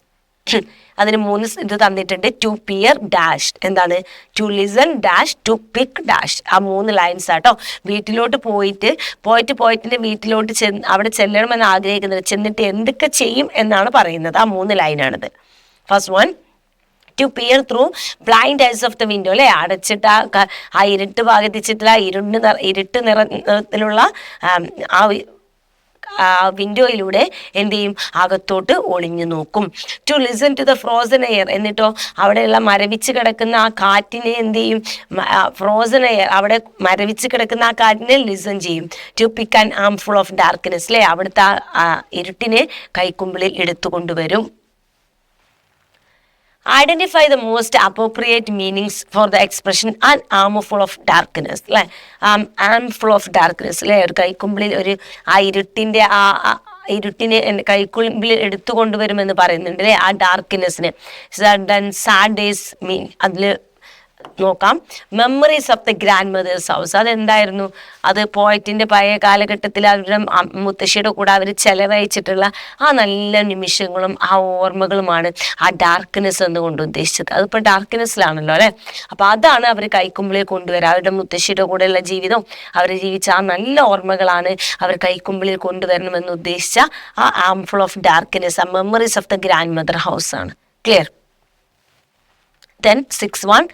അതിന് 3 ഇത് തന്നിട്ടുണ്ട്. To peer dash. എന്താണ്? To listen dash to pick dash. ആ 3 ലൈൻസ് ആട്ടോ. വീട്ടിലോട്ട് പോയിട്ടിന്റെ വീട്ടിലോട്ട് അവിടെ ചെല്ലണമെന്ന് ആഗ്രഹിക്കുന്നത്, ചെന്നിട്ട് എന്തൊക്കെ ചെയ്യും എന്നാണ് പറയുന്നത്. ആ 3 ലൈനാണിത്. First one, to peer through blind eyes of the window അല്ലെ? അടച്ചിട്ട് ആ ഇരുട്ട് ഭാഗത്തിച്ചിട്ടുള്ള ഇരുട്ട് നിറത്തിലുള്ള വിൻഡോയിലൂടെ എന്ത് ചെയ്യും? അകത്തോട്ട് ഒളിഞ്ഞു നോക്കും. To listen to the frozen air. എന്നിട്ടോ അവിടെയുള്ള മരവിച്ച് കിടക്കുന്ന ആ കാറ്റിനെ എന്ത് ചെയ്യും? ഫ്രോസൺ എയർ, അവിടെ മരവിച്ച് കിടക്കുന്ന ആ കാറ്റിനെ ലിസൺ ചെയ്യും. To pick an armful of darkness അല്ലെ? അവിടുത്തെ ആ ഇരുട്ടിനെ കൈക്കുമ്പിളിൽ എടുത്തുകൊണ്ടുവരും. Identify the most appropriate meanings for the expression an armful of darkness അല്ലെ? armful of darkness അല്ലെ? ഒരു കൈക്കുമ്പിളിൽ ഒരു ആ ഇരുട്ടിനെ കൈക്കുമ്പിളിൽ എടുത്തു കൊണ്ടുവരുമെന്ന് പറയുന്നുണ്ട് അല്ലെ? ആ ഡാർക്ക്നെസ്സിന്. സാഡ് ഡേയ്സ് മീൻ അതിൽ നോക്കാം. Memories of the grand mothers house. അതെന്തായിരുന്നു? അത് പോയറ്റിന്റെ പഴയ കാലഘട്ടത്തിൽ അവരുടെ മുത്തശ്ശിയുടെ കൂടെ അവർ ചെലവഴിച്ചിട്ടുള്ള ആ നല്ല നിമിഷങ്ങളും ആ ഓർമ്മകളുമാണ് ആ ഡാർക്ക്നെസ് എന്നുകൊണ്ട് ഉദ്ദേശിച്ചത്. അതിപ്പോൾ ഡാർക്ക്നെസ്സിലാണല്ലോ അല്ലെ? അപ്പൊ അതാണ് അവർ കൈക്കുമ്പിളിൽ കൊണ്ടുവരിക. അവരുടെ മുത്തശ്ശിയുടെ കൂടെയുള്ള ജീവിതം, അവർ ജീവിച്ച ആ നല്ല ഓർമ്മകളാണ് അവർ കൈക്കുമ്പിളിൽ കൊണ്ടുവരണമെന്ന് ഉദ്ദേശിച്ച ആ ആംഫുൾ ഓഫ് ഡാർക്ക്നെസ്, ആ memories of the grand mother house ആണ്. Clear? Then 6-1.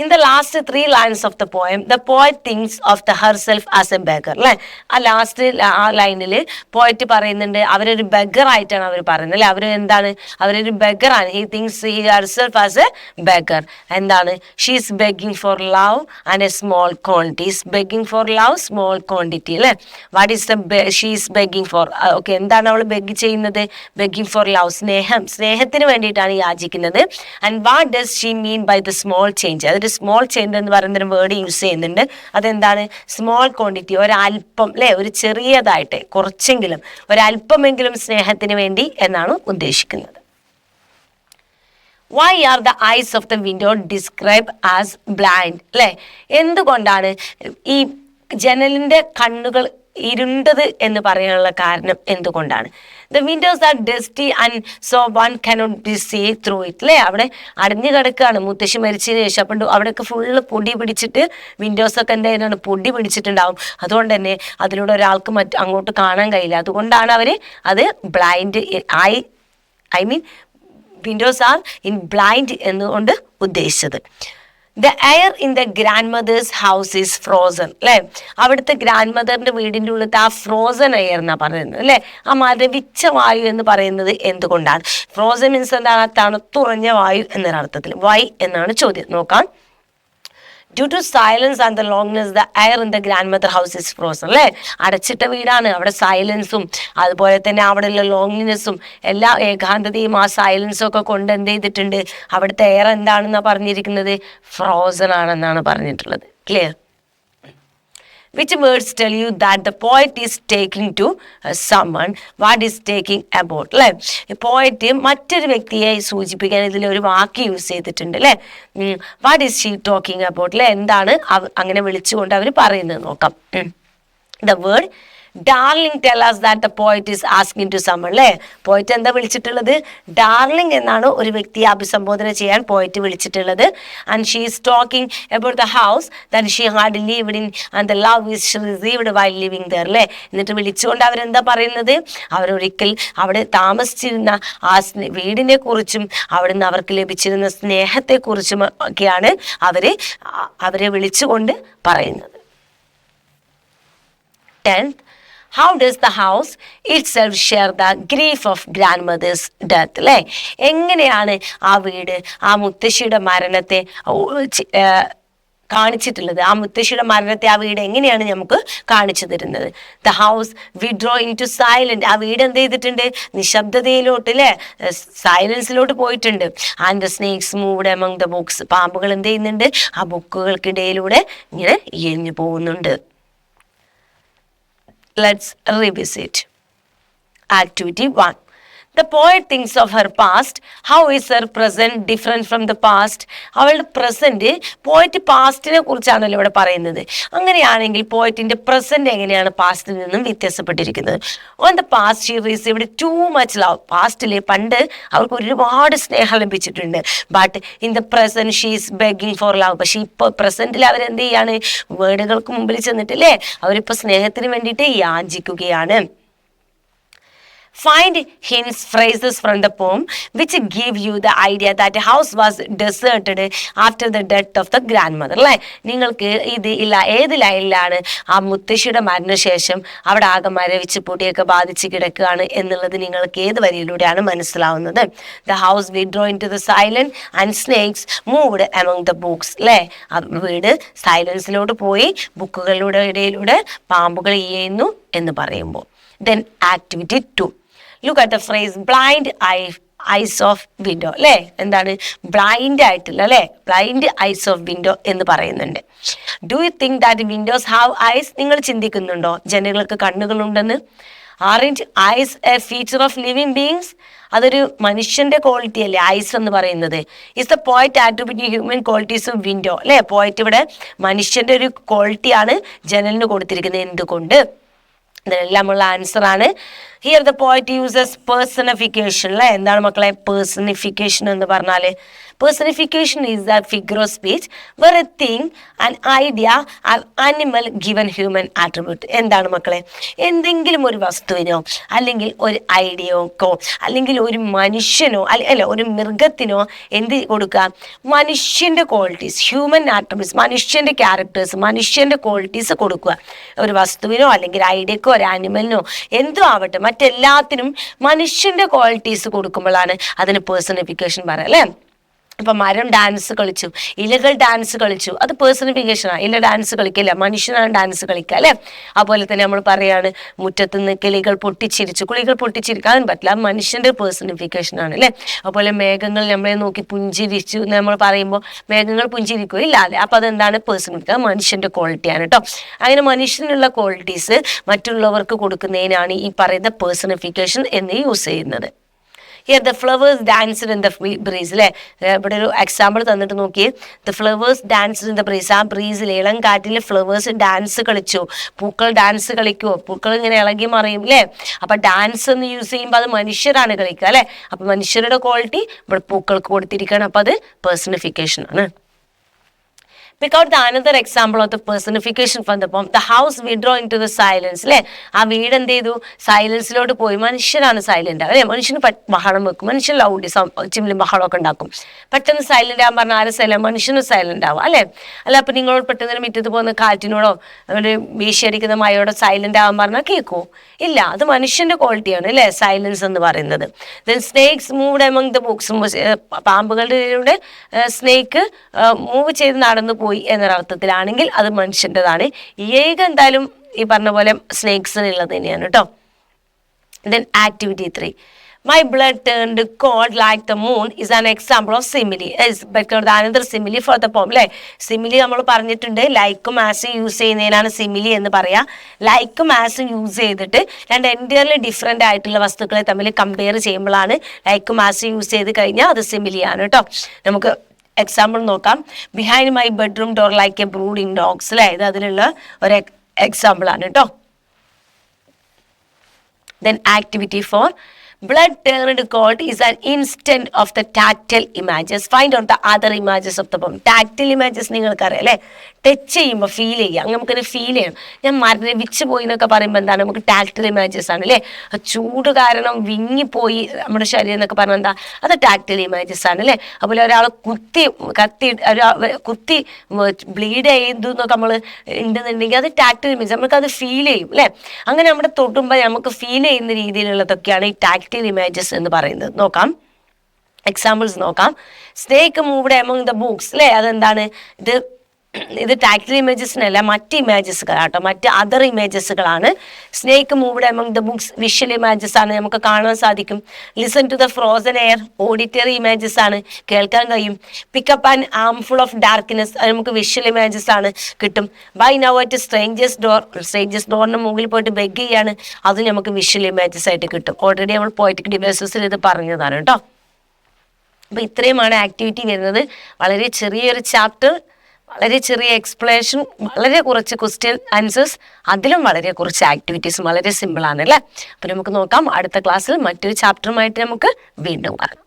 In the last 3 lines of the poem, the poet thinks of herself as a beggar. അല്ലെ? ആ ലൈനിൽ പോയറ്റ് പറയുന്നുണ്ട് അവരൊരു ബെഗർ ആയിട്ടാണ് അവർ പറയുന്നത് അല്ലെ? അവരെന്താണ്? അവരൊരു ബെഗറാണ്. He thinks herself as a beggar. എന്താണ്? She is begging for love and a small quantity. Is begging for love, small quantity അല്ലെ? What is the she is begging for? Okay, എന്താണ് അവൾ ബെഗ് ചെയ്യുന്നത്? ബെഗിങ് ഫോർ ലവ്, സ്നേഹത്തിന് വേണ്ടിയിട്ടാണ് യാചിക്കുന്നത്. And what does she mean by the small change? അതൊരു small change എന്ന് പറയുന്നൊരു വേർഡ് യൂസ് ചെയ്യുന്നുണ്ട്. അതെന്താണ്? സ്മോൾ ക്വാണ്ടിറ്റി, ഒരല്പം അല്ലെ? ഒരു ചെറിയതായിട്ട്, കുറച്ചെങ്കിലും, ഒരല്പമെങ്കിലും സ്നേഹത്തിന് വേണ്ടി എന്നാണ് ഉദ്ദേശിക്കുന്നത്. Why are the eyes of the window described as blind? അല്ലെ? എന്തുകൊണ്ടാണ് ഈ ജനലിന്റെ കണ്ണുകൾ ഇരുണ്ടത് എന്ന് പറയാനുള്ള കാരണം എന്തുകൊണ്ടാണ്? The windows are dusty and so one cannot see through it അല്ലേ? അവിടെ അടഞ്ഞു കിടക്കുകയാണ് മുത്തശ്ശി മരിച്ചതിന് ശേഷം. അപ്പം അവിടെയൊക്കെ ഫുള്ള് പൊടി പിടിച്ചിട്ട് വിൻഡോസൊക്കെ എന്തായാലും പൊടി പിടിച്ചിട്ടുണ്ടാവും. അതുകൊണ്ട് തന്നെ അതിലൂടെ ഒരാൾക്ക് അങ്ങോട്ട് കാണാൻ കഴിയില്ല. അതുകൊണ്ടാണ് അവർ അത് blind I mean Windows are in blind എന്നുകൊണ്ട് ഉദ്ദേശിച്ചത്. The air in the grandmother's house is frozen അല്ലെ? അവിടുത്തെ ഗ്രാൻഡ് മദറിന്റെ വീടിൻ്റെ ഉള്ളിലത്തെ ആ ഫ്രോസൺ എയർ എന്നാ പറയുന്നത് അല്ലെ? ആ മരവിച്ച വായു എന്ന് പറയുന്നത് എന്തുകൊണ്ടാണ്? ഫ്രോസൺ മീൻസ് എന്താണ്? തണുത്തുറഞ്ഞ വായു എന്നൊരർത്ഥത്തിൽ. വൈ എന്നാണ് ചോദ്യം. നോക്കാം. Due to silence and the loneliness, the air in the grandmother house is frozen അല്ലെ? അടച്ചിട്ട വീടാണ്, അവിടെ സൈലൻസും അതുപോലെ തന്നെ അവിടെയുള്ള ലോൺലിനെസ്സും എല്ലാ ഏകാന്തതയും ആ സൈലൻസും ഒക്കെ കൊണ്ട് എന്ത് ചെയ്തിട്ടുണ്ട്? അവിടുത്തെ എയർ എന്താണെന്നാ പറഞ്ഞിരിക്കുന്നത്? ഫ്രോസൺ ആണെന്നാണ് പറഞ്ഞിട്ടുള്ളത്. Clear? Which words tell you that the poet is taking to someone? What is taking about? അല്ലെ, പോയറ്റ് മറ്റൊരു വ്യക്തിയെ സൂചിപ്പിക്കാൻ ഇതിൽ ഒരു വാക്ക് യൂസ് ചെയ്തിട്ടുണ്ട് അല്ലെ. What is she talking about അല്ലെ, എന്താണ് അങ്ങനെ വിളിച്ചുകൊണ്ട് അവർ പറയുന്നത് നോക്കാം. The word darling tell us that the poet is asking to someone അല്ലേ. പോയറ്റ് എന്താ വിളിച്ചിട്ടുള്ളത്? ഡാർലിംഗ് എന്നാണ് ഒരു വ്യക്തിയെ അഭിസംബോധന ചെയ്യാൻ പോയറ്റ് വിളിച്ചിട്ടുള്ളത്. And she is talking about the house that she had lived in and the love is received while living there അല്ലേ. എന്നിട്ട് വിളിച്ചുകൊണ്ട് അവരെന്താ പറയുന്നത്? അവരൊരിക്കൽ അവിടെ താമസിച്ചിരുന്ന ആ വീടിനെ കുറിച്ചും അവിടുന്ന് അവർക്ക് ലഭിച്ചിരുന്ന സ്നേഹത്തെക്കുറിച്ചും ഒക്കെയാണ് അവരെ വിളിച്ചുകൊണ്ട് പറയുന്നത്. 10th, how does the house itself share the grief of grandmother's death അല്ലേ. എങ്ങനെയാണ് ആ വീട് ആ മുത്തശ്ശിയുടെ മരണത്തെ കാണിച്ചിട്ടുള്ളത്? ആ മുത്തശ്ശിയുടെ മരണത്തെ ആ വീട് എങ്ങനെയാണ് നമുക്ക് കാണിച്ചു തരുന്നത്? The house withdrew into silent, ആ വീട് എന്ത് ചെയ്തിട്ടുണ്ട്? നിശബ്ദതയിലോട്ട് അല്ലെ, സൈലൻസിലോട്ട് പോയിട്ടുണ്ട്. And the snakes moved among the books, പാമ്പുകൾ എന്ത് ചെയ്യുന്നുണ്ട്? ആ ബുക്കുകൾക്കിടയിലൂടെ ഇങ്ങനെ എഴിഞ്ഞു പോകുന്നുണ്ട്. Let's revisit. Activity 1. The poet thinks of her past. How is her present different from the past? അവളുടെ പ്രസന്റ്, പോയറ്റ് പാസ്റ്റിനെ കുറിച്ചാണല്ലോ ഇവിടെ പറയുന്നത്. അങ്ങനെയാണെങ്കിൽ പോയറ്റിന്റെ പ്രസന്റ് എങ്ങനെയാണ് പാസ്റ്റിൽ നിന്നും വ്യത്യാസപ്പെട്ടിരിക്കുന്നത്? On the past she received too much love. പാസ്റ്റില് പണ്ട് അവൾക്ക് ഒരുപാട് സ്നേഹം ലഭിച്ചിട്ടുണ്ട്. But in the present she is begging for love. പക്ഷെ ഇപ്പൊ പ്രസന്റിൽ അവരെന്ത് ചെയ്യാണ്? വേർഡുകൾക്ക് മുമ്പിൽ ചെന്നിട്ടില്ലേ, അവരിപ്പോ സ്നേഹത്തിന് വേണ്ടിയിട്ട് യാചിക്കുകയാണ്. Find hints, phrases from the poem which give you the idea that the house was deserted after the death of the grandmother അല്ലേ. നിങ്ങൾക്ക് ഇത് ഏത് ലൈനിലാണ് ആ മുത്തശ്ശിയുടെ മരണശേഷം അവിടെ ആകെ മരവിച്ച് പൊടിയൊക്കെ ബാധിച്ച് കിടക്കുകയാണ് എന്നുള്ളത് നിങ്ങൾക്ക് ഏത് വരിയിലൂടെയാണ് മനസ്സിലാവുന്നത്? The house withdrew into the silent and snakes moved among the books അല്ലേ. ആ വീട് സൈലൻസിലോട്ട് പോയി ബുക്കുകളുടെ ഇടയിലൂടെ പാമ്പുകൾ ചെയ്യുന്നു എന്ന് പറയുമ്പോൾ. Then activity 2. Look at the phrase blind eyes of window അല്ലേ. എന്താണ്? ബ്ലൈൻഡ് ആയിട്ടില്ല അല്ലേ, ബ്ലൈൻഡ് ഐസ് ഓഫ് വിൻഡോ എന്ന് പറയുന്നുണ്ട്. Do you think that windows have eyes? നിങ്ങൾ ചിന്തിക്കുന്നുണ്ടോ ജനങ്ങൾക്ക് കണ്ണുകളുണ്ടെന്ന്? Aren't eyes a feature of living beings? അതൊരു മനുഷ്യന്റെ ക്വാളിറ്റി അല്ലേ ഐസ് എന്ന് പറയുന്നത്? Is the poet attribute human qualities of window അല്ലേ. പോയിറ്റ് ഇവിടെ മനുഷ്യന്റെ ഒരു ക്വാളിറ്റിയാണ് ജനലിന് കൊടുത്തിരിക്കുന്നത്. എന്തുകൊണ്ട്? ഇതിനെല്ലാമുള്ള ആൻസർ ആണ്. Here the poet uses personification അല്ലെ. എന്താണ് മക്കളെ പേഴ്സണിഫിക്കേഷൻ എന്ന് പറഞ്ഞാല്? Personification is the figure of speech where a thing, an idea, an animal given human attribute. എന്താണ് മക്കളെ? എന്തെങ്കിലും ഒരു വസ്തുവിനോ അല്ലെങ്കിൽ ഒരു ഐഡിയക്കോ അല്ലെങ്കിൽ ഒരു മനുഷ്യനോ അല്ല ഒരു മൃഗത്തിനോ എന്ത് കൊടുക്കുക? മനുഷ്യന്റെ ക്വാളിറ്റീസ്, ഹ്യൂമൻ ആട്രിബ്യൂട്ട്സ്, മനുഷ്യന്റെ ക്യാരക്ടേഴ്സ്, മനുഷ്യന്റെ ക്വാളിറ്റീസ് കൊടുക്കുക. ഒരു വസ്തുവിനോ അല്ലെങ്കിൽ ആയിഡിയക്കോ ഒരു ആനിമലിനോ എന്തോ ആവട്ടെ, മറ്റെല്ലാത്തിനും മനുഷ്യന്റെ ക്വാളിറ്റീസ് കൊടുക്കുമ്പോഴാണ് അതിന് പേഴ്സണിഫിക്കേഷൻ പറയാം അല്ലേ. ഇപ്പൊ മരം ഡാൻസ് കളിച്ചു, ഇലകൾ ഡാൻസ് കളിച്ചു, അത് പേഴ്സണിഫിക്കേഷനാണ്. ഇല ഡാൻസ് കളിക്കില്ല, മനുഷ്യനാണ് ഡാൻസ് കളിക്കുക അല്ലെ. അതുപോലെ തന്നെ നമ്മൾ പറയാണ് മുറ്റത്തുനിന്ന് കിളികൾ പൊട്ടിച്ചിരിച്ചു, കിളികൾ പൊട്ടിച്ചിരിക്കാൻ പറ്റില്ല, അത് മനുഷ്യന്റെ പേഴ്സണിഫിക്കേഷൻ ആണ് അല്ലെ. അതുപോലെ മേഘങ്ങൾ നമ്മളെ നോക്കി പുഞ്ചിരിച്ചു നമ്മൾ പറയുമ്പോൾ മേഘങ്ങൾ പുഞ്ചിരിക്കുക ഇല്ല അല്ലെ. അപ്പൊ അതെന്താണ്? പേഴ്സണിഫിക്കേഷൻ, മനുഷ്യന്റെ ക്വാളിറ്റിയാണ് കേട്ടോ. അങ്ങനെ മനുഷ്യനുള്ള ക്വാളിറ്റീസ് മറ്റുള്ളവർക്ക് കൊടുക്കുന്നതിനാണ് ഈ പറയുന്ന പേഴ്സണിഫിക്കേഷൻ എന്ന് യൂസ് ചെയ്യുന്നത്. Here the flowers danced in the breeze അല്ലേ. ഇവിടെ ഒരു എക്സാമ്പിൾ തന്നിട്ട് നോക്കിയേ. The flowers danced in the breeze. ആ ബ്രീസിൽ ഇളം കാറ്റിൽ ഫ്ലവേഴ്സ് ഡാൻസ് കളിച്ചു. പൂക്കൾ ഡാൻസ് കളിക്കുമോ? പൂക്കൾ ഇങ്ങനെ ഇളകി മറിയും അല്ലേ. അപ്പൊ ഡാൻസ് എന്ന് യൂസ് ചെയ്യുമ്പോൾ അത് മനുഷ്യരാണ് കളിക്കുക അല്ലെ. അപ്പൊ മനുഷ്യരുടെ ക്വാളിറ്റി ഇവിടെ പൂക്കൾക്ക് കൊടുത്തിരിക്കുകയാണ്. അപ്പൊ അത് പേഴ്സണിഫിക്കേഷൻ ആണ്. Pick out the another example of the personification from the poem. The house withdraw into the silence അല്ലെ. ആ വീട് എന്ത് ചെയ്തു? സൈലൻസിലോട്ട് പോയി. മനുഷ്യനാണ് സൈലന്റ് അല്ലെ. മനുഷ്യന് ബഹളം വെക്കും, മനുഷ്യൻ ലൗഡ് ചിമ്മിൽ ബഹളമൊക്കെ ഉണ്ടാക്കും. പെട്ടെന്ന് സൈലന്റ് ആകാൻ പറഞ്ഞാൽ ആരും സൈലന്റ്, മനുഷ്യന് സൈലന്റ് ആവും അല്ലെ. അല്ല അപ്പൊ നിങ്ങളോട് പെട്ടെന്ന് മുറ്റത്ത് പോകുന്ന കാറ്റിനോടോ ഒരു വീശിയടിക്കുന്ന മഴയോടോ സൈലന്റ് ആവാൻ പറഞ്ഞാൽ കേൾക്കുമോ? ഇല്ല. അത് മനുഷ്യന്റെ ക്വാളിറ്റിയാണ് അല്ലെ സൈലൻസ് എന്ന് പറയുന്നത്. Then snakes moved among the books. പാമ്പുകളുടെ സ്നേക്ക് മൂവ് ചെയ്ത് നടന്നു പോയി എന്നൊരർത്ഥത്തിലാണെങ്കിൽ അത് മനുഷ്യൻ്റെതാണ്. എന്തായാലും ഈ പറഞ്ഞ പോലെ സ്നേക്സിനുള്ളത് തന്നെയാണ് കേട്ടോ. Then activity 3. My blood turned cold like the moon is an example of simile. Is better than another simile for the poem. അല്ലേ സിമിലി നമ്മൾ പറഞ്ഞിട്ടുണ്ട് ലൈക്കും ആസും യൂസ് ചെയ്യുന്നതിനാണ് സിമിലി എന്ന് പറയാ. ലൈക്കും ആസും യൂസ് ചെയ്തിട്ട് രണ്ട് എൻറ്റയർലി ഡിഫറെൻ്റ് ആയിട്ടുള്ള വസ്തുക്കളെ തമ്മിൽ കമ്പയർ ചെയ്യുമ്പോഴാണ് ലൈക്കും ആസും യൂസ് ചെയ്ത് കഴിഞ്ഞാൽ അത് സിമിലിയാണ് കേട്ടോ. നമുക്ക് എക്സാമ്പിൾ നോക്കാം. Behind my bedroom door like a brooding dogs അല്ലേ, ഇത് അതിലുള്ള ഒരു എക്സാമ്പിൾ ആണ് കേട്ടോ. Then activity 4. Blood turned cold is an instant of the tactile images. Find out the other images of the poem. Tactile images നിങ്ങൾക്കറിയാം അല്ലേ, touch ചെയ്യുമ്പോൾ feel ചെയ്യുക, നമുക്കൊരു ഫീൽ ചെയ്യണം. ഞാൻ മരവിച്ച് പോയി എന്നൊക്കെ പറയുമ്പോൾ എന്താണ്, നമുക്ക് ടാക്ടൽ ഇമേജസ് ആണ് അല്ലേ. ചൂട് കാരണം വിങ്ങിപ്പോയി നമ്മുടെ ശരീരം എന്നൊക്കെ പറഞ്ഞാൽ എന്താ, അത് ടാക്ടൽ ഇമേജസ് ആണ് അല്ലേ. അതുപോലെ ഒരാൾ കുത്തി ബ്ലീഡ് ചെയ്തു എന്നൊക്കെ നമ്മൾ ഉണ്ടെന്നുണ്ടെങ്കിൽ അത് ടാക്ടൽ ഇമേജ്, നമുക്കത് ഫീൽ ചെയ്യും അല്ലേ. അങ്ങനെ നമ്മുടെ തൊട്ടുമ്പോൾ നമുക്ക് ഫീൽ ചെയ്യുന്ന രീതിയിലുള്ളതൊക്കെയാണ് ഈ ടാക്ടൈൽ ഇമേജസ് എന്ന് പറയുന്നത്. നോക്കാം, എക്സാമ്പിൾസ് നോക്കാം. Snake moved among the books അല്ലേ, അതെന്താണ്, ഇത് ടാക്ടൈൽ ഇമേജസിനല്ല, മറ്റ് ഇമേജസുകളാട്ടോ, മറ്റ് അതർ ഇമേജസുകളാണ്. Snake moved among the books visual images ആണ്, നമുക്ക് കാണാൻ സാധിക്കും. Listen to the frozen air auditory images ആണ്, കേൾക്കാൻ കഴിയും. Pick up and armful of darkness, അത് നമുക്ക് വിഷ്വൽ ഇമേജസ് ആണ് കിട്ടും. ബൈ നൗ അറ്റ് സ്ട്രേഞ്ചേഴ്സ് ഡോറിന് മുകളിൽ പോയിട്ട് ബെഗ് ചെയ്യാണ്, അത് നമുക്ക് വിഷ്വൽ ഇമേജസ് ആയിട്ട് കിട്ടും. ഓൾറെഡി നമ്മൾ പോയറ്റിക് ഡിവൈസസിൽ ഇത് പറഞ്ഞതാണ് കേട്ടോ. അപ്പോൾ ഇത്രയുമാണ് ആക്ടിവിറ്റി വരുന്നത്. വളരെ ചെറിയൊരു ചാപ്റ്റർ, വളരെ ചെറിയ എക്സ്പ്ലനേഷൻ, വളരെ കുറച്ച് ക്വസ്റ്റ്യൻ ആൻസേഴ്സ്, അതിലും വളരെ കുറച്ച് ആക്ടിവിറ്റീസും, വളരെ സിമ്പിളാണ് അല്ലേ. അപ്പോൾ നമുക്ക് നോക്കാം, അടുത്ത ക്ലാസ്സിൽ മറ്റൊരു ചാപ്റ്ററുമായിട്ട് നമുക്ക് വീണ്ടും കാണാം.